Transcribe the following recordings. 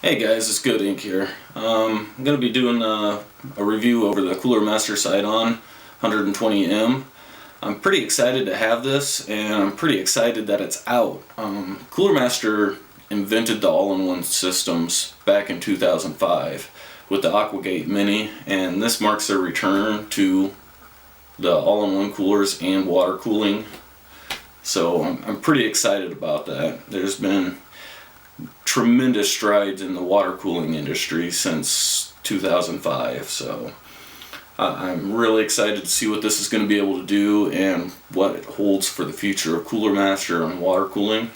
Hey guys, it's Good Ink here. I'm going to be doing a review over the Cooler Master Seidon 120M. I'm pretty excited to have this, and I'm pretty excited that it's out. Cooler Master invented the all-in-one systems back in 2005 with the Aquagate Mini, and this marks their return to the all-in-one coolers and water cooling. So I'm pretty excited about that. There's been tremendous strides in the water cooling industry since 2005, so I'm really excited to see what this is going to be able to do and what it holds for the future of Cooler Master and water cooling.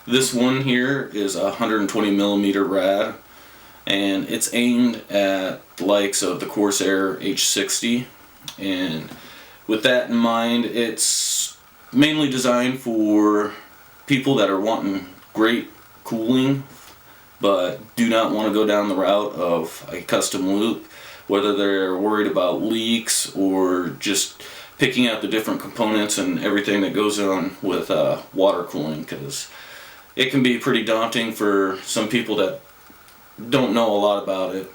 This one here is a 120mm rad, and it's aimed at the likes of the Corsair H60, and with that in mind, it's mainly designed for people that are wanting great cooling but do not want to go down the route of a custom loop, whether they're worried about leaks or just picking out the different components and everything that goes on with water cooling, because it can be pretty daunting for some people that don't know a lot about it.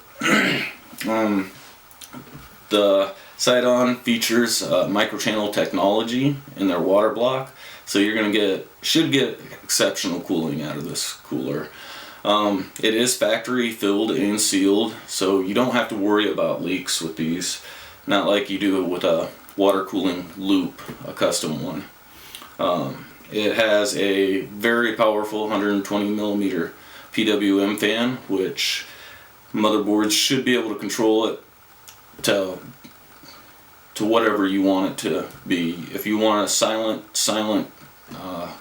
The Seidon features microchannel technology in their water block, so you're gonna should get exceptional cooling out of this cooler. It is factory filled and sealed, so you don't have to worry about leaks with these, not like you do with a water cooling loop, a custom one. It has a very powerful 120mm PWM fan, which motherboards should be able to control it to whatever you want it to be. If you want a silent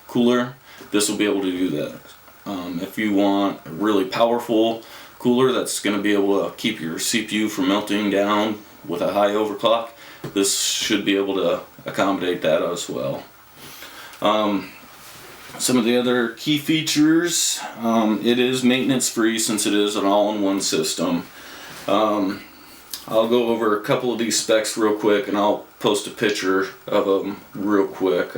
cooler, this will be able to do that. If you want a really powerful cooler that's going to be able to keep your CPU from melting down with a high overclock, this should be able to accommodate that as well. Some of the other key features, it is maintenance free since it is an all-in-one system. I'll go over a couple of these specs real quick, and I'll post a picture of them real quick.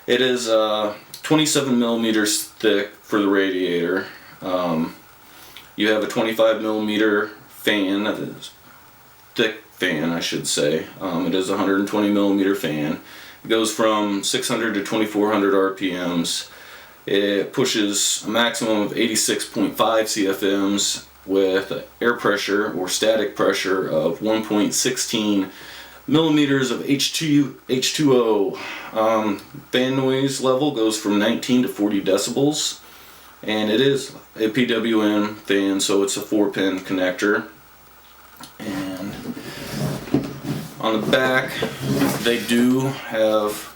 It is 27mm thick for the radiator. You have a 25mm fan, that is thick fan I should say. It is a 120mm fan. It goes from 600 to 2400 RPMs. It pushes a maximum of 86.5 CFMs with air pressure or static pressure of 1.16 millimeters of H2O. Fan noise level goes from 19 to 40 decibels, and it is a PWM fan, so it's a 4-pin connector. And on the back, they do have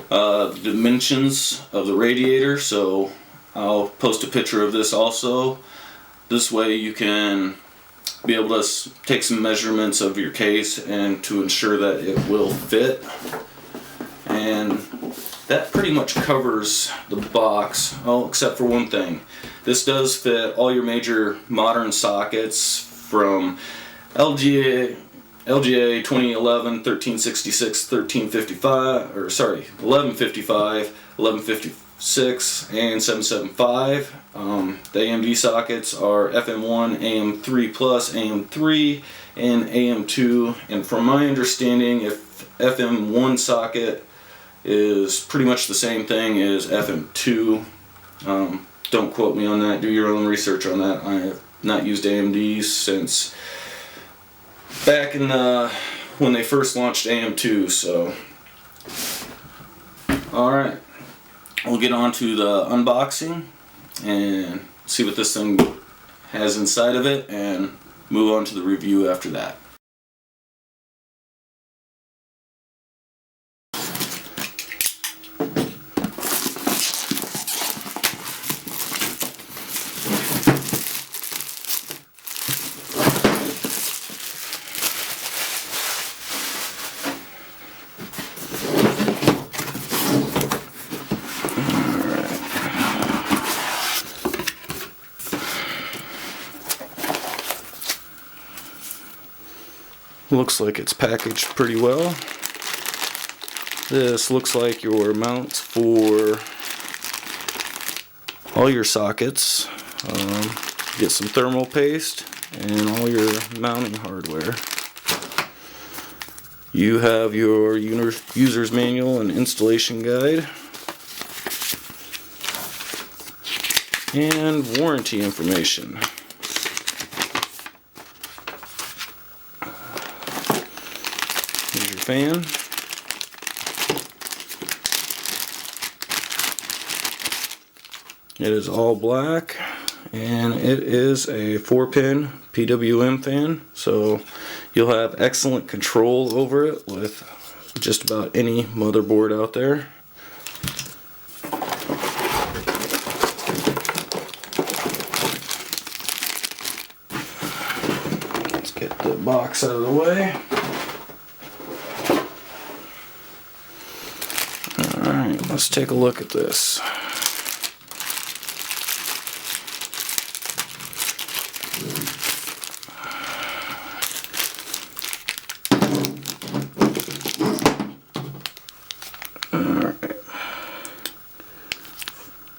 the dimensions of the radiator, so I'll post a picture of this also. This way you can be able to take some measurements of your case and to ensure that it will fit. And that pretty much covers the box, except for one thing. This does fit all your major modern sockets from LGA 2011, 1366, 1355, or sorry, 1155, 1156, and 775. The AMD sockets are FM1, AM3+, AM3, and AM2. And from my understanding, if FM1 socket is pretty much the same thing as FM2. Don't quote me on that. Do your own research on that. I have not used AMD since back in when they first launched AM2. So, all right. We'll get on to the unboxing and see what this thing has inside of it and move on to the review after that. Looks like it's packaged pretty well. This looks like your mounts for all your sockets, get some thermal paste, and all your mounting hardware. You have your user's manual and installation guide, and warranty information. Here's your fan. It is all black, and it is a 4-pin PWM fan, so you'll have excellent control over it with just about any motherboard out there. Let's get the box out of the way. Alright, let's take a look at this.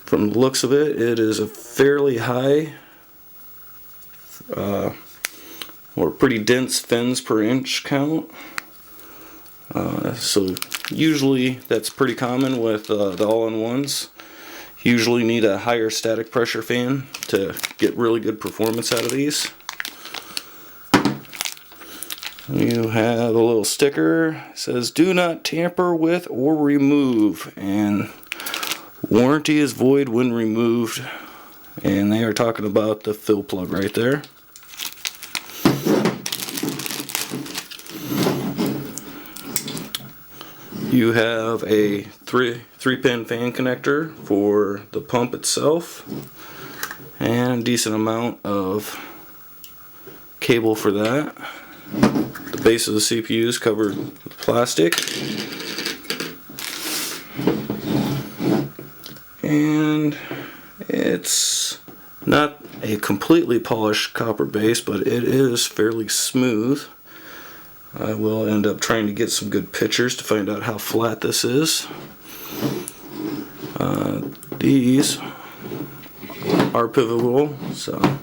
From the looks of it, it is a fairly high or pretty dense fins per inch count. So usually that's pretty common with the all-in-ones. You usually need a higher static pressure fan to get really good performance out of these. You have a little sticker. It says, "Do not tamper with or remove," and warranty is void when removed, and they are talking about the fill plug right there. You have a three-pin fan connector for the pump itself, and a decent amount of cable for that. The base of the CPU is covered with plastic. And it's not a completely polished copper base, but it is fairly smooth. I will end up trying to get some good pictures to find out how flat this is. These are pivotal, so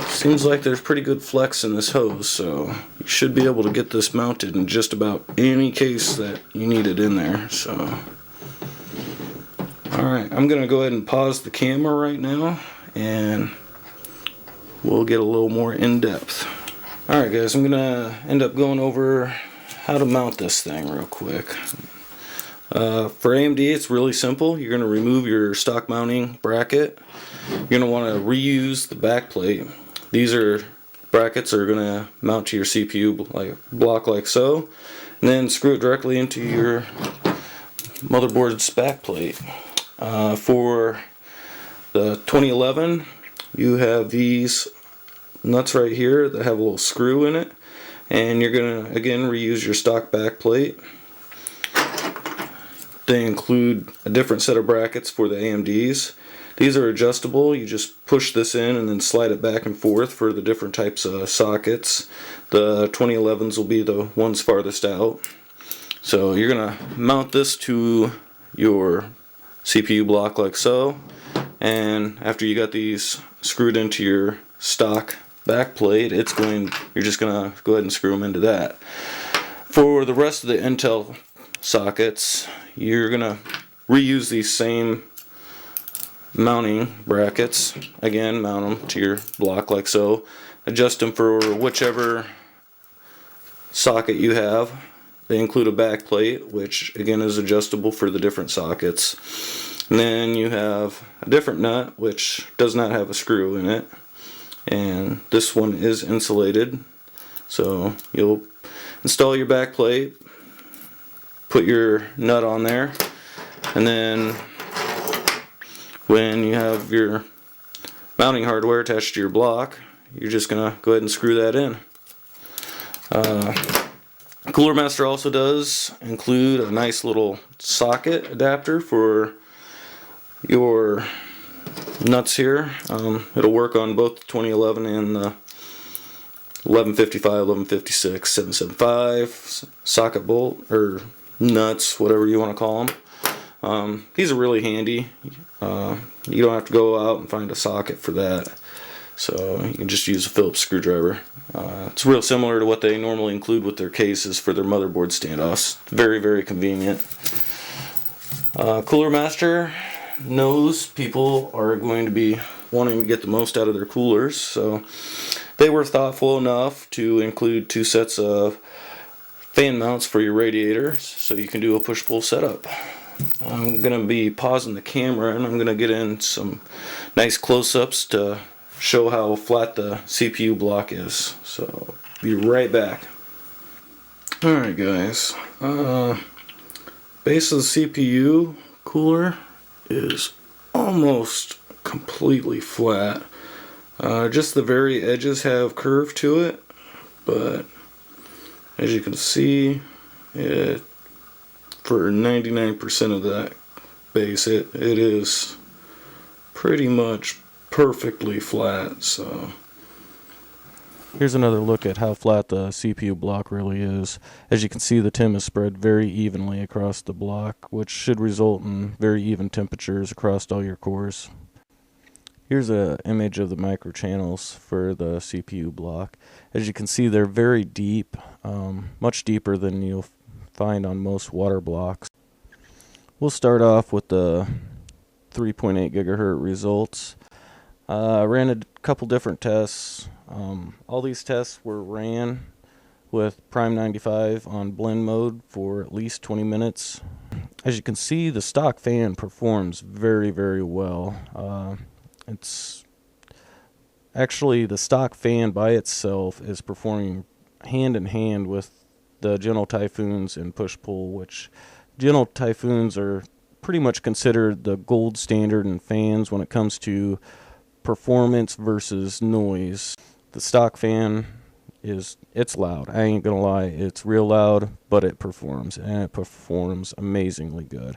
seems like there's pretty good flex in this hose, so you should be able to get this mounted in just about any case that you need it in there. So alright, I'm going to go ahead and pause the camera right now, and we'll get a little more in depth. Alright guys, I'm going to end up going over how to mount this thing real quick. For AMD, it's really simple. You're going to remove your stock mounting bracket. You're going to want to reuse the back plate. These are brackets that are going to mount to your CPU block like so, and then screw it directly into your motherboard's back plate. For the 2011, you have these nuts right here that have a little screw in it, and you're going to again reuse your stock back plate. They include a different set of brackets for the AMDs. These are adjustable. You just push this in and then slide it back and forth for the different types of sockets. The 2011s will be the ones farthest out. So you're going to mount this to your CPU block like so, and after you got these screwed into your stock back plate, you're just going to go ahead and screw them into that. For the rest of the Intel sockets, you're going to reuse these same mounting brackets. Again, mount them to your block like so. Adjust them for whichever socket you have. They include a back plate, which again is adjustable for the different sockets. And then you have a different nut, which does not have a screw in it. And this one is insulated. So you'll install your back plate, put your nut on there, and then when you have your mounting hardware attached to your block, you're just going to go ahead and screw that in. Cooler Master also does include a nice little socket adapter for your nuts here. It'll work on both the 2011 and the 1155, 1156, 775 socket bolt, or nuts, whatever you want to call them. These are really handy. You don't have to go out and find a socket for that, so you can just use a Phillips screwdriver. It's real similar to what they normally include with their cases for their motherboard standoffs. Very, very convenient. Cooler Master knows people are going to be wanting to get the most out of their coolers, so they were thoughtful enough to include 2 sets of fan mounts for your radiators so you can do a push-pull setup. I'm going to be pausing the camera and I'm going to get in some nice close-ups to show how flat the CPU block is. So, be right back. Alright guys, base of the CPU cooler is almost completely flat. Just the very edges have curve to it, but as you can see, for 99% of that base, it is pretty much perfectly flat. So here's another look at how flat the CPU block really is. As you can see, the TIM is spread very evenly across the block, which should result in very even temperatures across all your cores. Here's an image of the microchannels for the CPU block. As you can see, they're very deep, much deeper than you'll find on most water blocks. We'll start off with the 3.8 gigahertz results. I ran a couple different tests. All these tests were ran with Prime 95 on blend mode for at least 20 minutes. As you can see, the stock fan performs very, very well. It's actually, the stock fan by itself is performing hand in hand with the Gentle Typhoons and push-pull, which Gentle Typhoons are pretty much considered the gold standard in fans when it comes to performance versus noise. The stock fan it's loud. I ain't gonna lie, it's real loud, but it performs, and it performs amazingly good.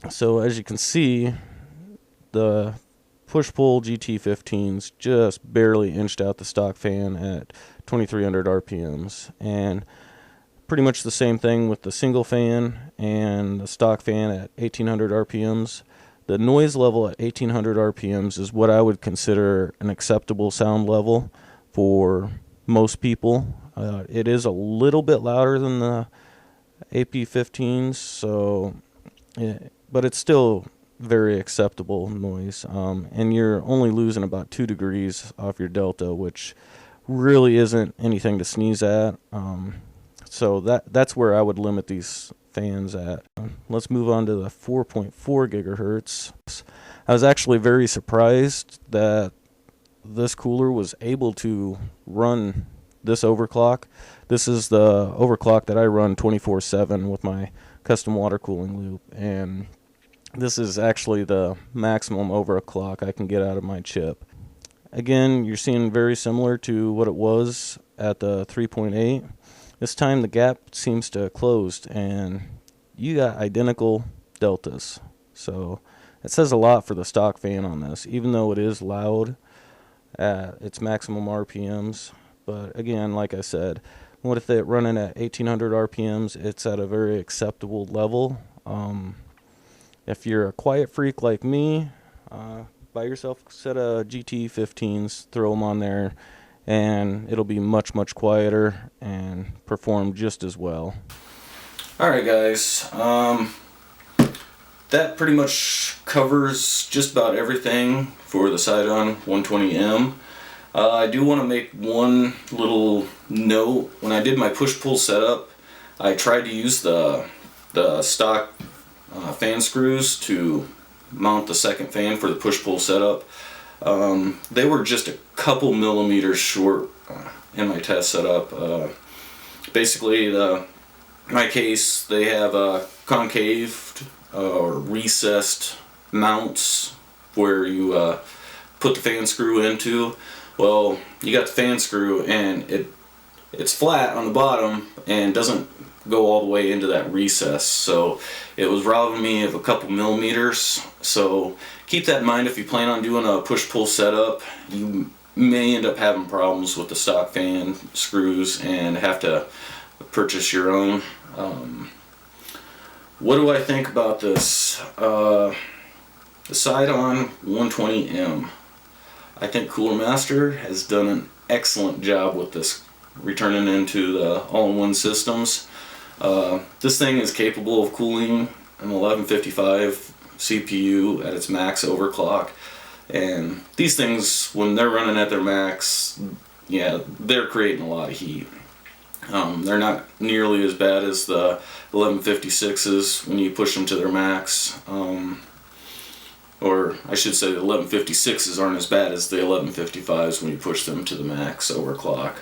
So as you can see, the push-pull GT15s just barely inched out the stock fan at 2300 RPMs, and pretty much the same thing with the single fan and the stock fan at 1800 RPMs. The noise level at 1800 RPMs is what I would consider an acceptable sound level for most people. It is a little bit louder than the AP15s, but it's still very acceptable noise. And you're only losing about 2 degrees off your delta, which really isn't anything to sneeze at. So that's where I would limit these fans at. Let's move on to the 4.4 gigahertz. I was actually very surprised that this cooler was able to run this overclock. This is the overclock that I run 24/7 with my custom water cooling loop, and this is actually the maximum overclock I can get out of my chip. Again, you're seeing very similar to what it was at the 3.8. This time the gap seems to have closed, and you got identical deltas. So it says a lot for the stock fan on this, even though it is loud at its maximum RPMs. But again, like I said, with it running at 1800 RPMs, it's at a very acceptable level. If you're a quiet freak like me, buy yourself a set of GT15s, throw them on there, and it'll be much, much quieter and perform just as well. Alright guys, that pretty much covers just about everything for the Seidon 120M. I do want to make one little note. When I did my push-pull setup, I tried to use the stock fan screws to mount the second fan for the push-pull setup. They were just a couple millimeters short in my test setup. Basically, my case, they have concaved or recessed mounts where you put the fan screw into. Well, you got the fan screw and it's flat on the bottom and doesn't go all the way into that recess, so it was robbing me of a couple millimeters. So keep that in mind if you plan on doing a push-pull setup. You may end up having problems with the stock fan screws and have to purchase your own. What do I think about this? The Seidon 120M. I think Cooler Master has done an excellent job with this, returning into the all-in-one systems. This thing is capable of cooling an 1155 CPU at its max overclock, and these things, when they're running at their max, yeah, they're creating a lot of heat. They're not nearly as bad as the 1156s when you push them to their max. Or I should say the 1156s aren't as bad as the 1155s when you push them to the max overclock.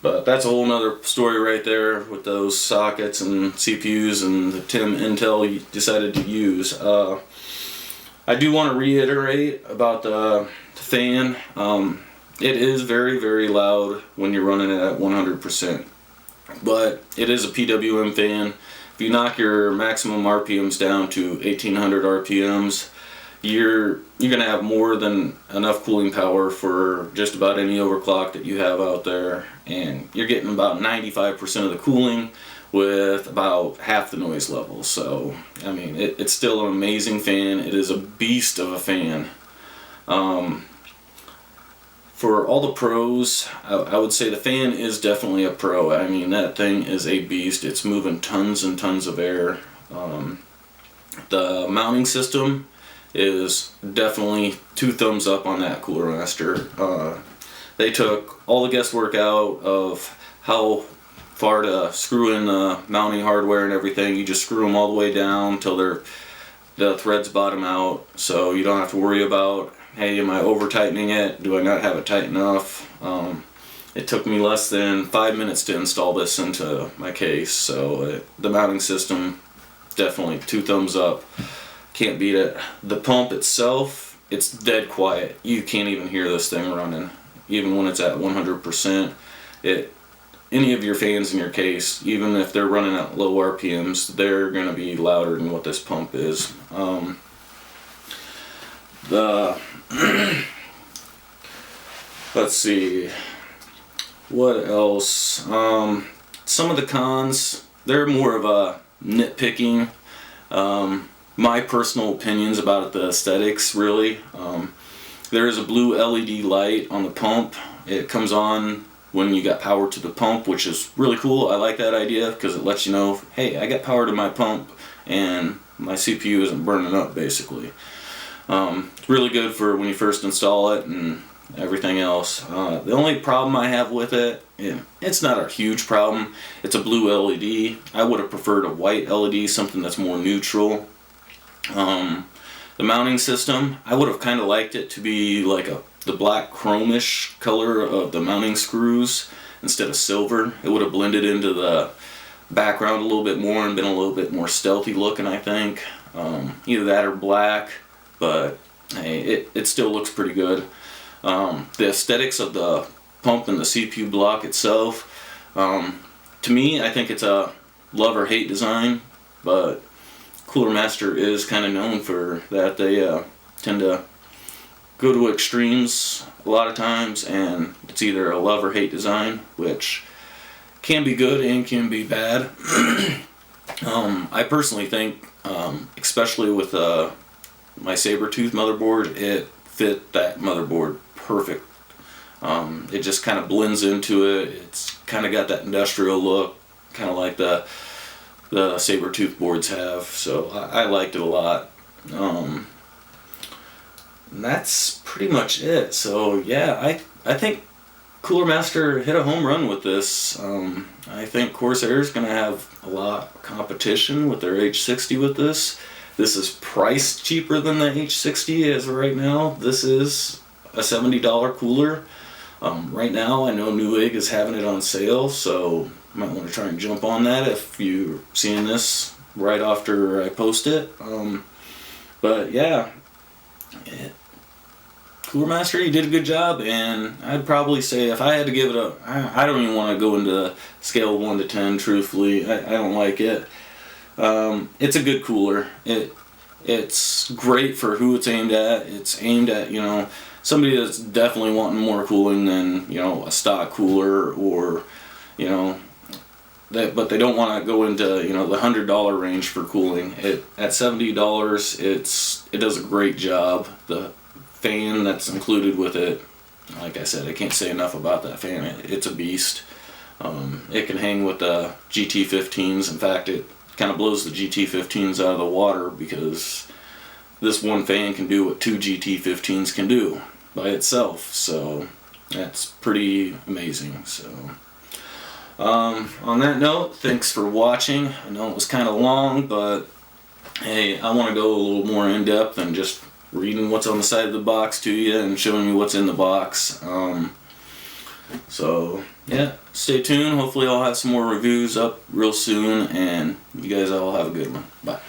But that's a whole nother story right there with those sockets and CPUs and the TIM Intel you decided to use. I do want to reiterate about the fan. It is very, very loud when you're running it at 100%. But it is a PWM fan. If you knock your maximum RPMs down to 1800 RPMs, you're going to have more than enough cooling power for just about any overclock that you have out there. And you're getting about 95% of the cooling with about half the noise level. So, I mean, it's still an amazing fan. It is a beast of a fan. For all the pros, I would say the fan is definitely a pro. I mean, that thing is a beast. It's moving tons and tons of air. The mounting system is definitely 2 thumbs up on that Cooler Master. They took all the guesswork out of how far to screw in the mounting hardware and everything. You just screw them all the way down till the threads bottom out, so you don't have to worry about, hey, am I over tightening it? Do I not have it tight enough? It took me less than 5 minutes to install this into my case, so the mounting system, definitely 2 thumbs up. Can't beat it. The pump itself, it's dead quiet. You can't even hear this thing running, even when it's at 100%. Any of your fans in your case, even if they're running at low RPMs, they're going to be louder than what this pump is. Let's see, what else? Some of the cons, they're more of a nitpicking. My personal opinions about the aesthetics, really. There is a blue LED light on the pump. It comes on when you got power to the pump, which is really cool. I like that idea because it lets you know, hey, I got power to my pump and my CPU isn't burning up, basically. It's really good for when you first install it and everything else. The only problem I have with it, it's not a huge problem. It's a blue LED. I would have preferred a white LED, something that's more neutral. The mounting system, I would have kind of liked it to be like the black chromish color of the mounting screws instead of silver. It would have blended into the background a little bit more and been a little bit more stealthy looking, I think. Either that or black, but hey, it still looks pretty good. The aesthetics of the pump and the CPU block itself, to me, I think it's a love or hate design, but Cooler Master is kind of known for that. They tend to go to extremes a lot of times, and it's either a love or hate design, which can be good and can be bad. I personally think, especially with my Sabertooth motherboard, it fit that motherboard perfect. It just kind of blends into it. It's kind of got that industrial look, kind of like the Sabertooth boards have, so I liked it a lot. And that's pretty much it. So yeah, I think Cooler Master hit a home run with this. I think Corsair is going to have a lot of competition with their H60 with this. This is priced cheaper than the H60 as of right now. This is a $70 cooler. Right now, I know Newegg is having it on sale, so you might want to try and jump on that if you're seeing this right after I post it. But yeah, Cooler Master, you did a good job, and I'd probably say if I had to give it I don't even want to go into the scale of 1 to 10, truthfully. I don't like it. It's a good cooler. It's great for who it's aimed at. It's aimed at, somebody that's definitely wanting more cooling than, a stock cooler, or, but they don't want to go into, you know, the $100 range for cooling. At $70, it does a great job. The fan that's included with it, like I said, I can't say enough about that fan. It's a beast. It can hang with the GT15s. In fact, it kind of blows the GT15s out of the water, because this one fan can do what two GT15s can do by itself. So that's pretty amazing. So on that note, thanks for watching. I know it was kind of long, but hey, I want to go a little more in depth than just reading what's on the side of the box to you and showing you what's in the box. So yeah, stay tuned. Hopefully I'll have some more reviews up real soon, and you guys all have a good one. Bye.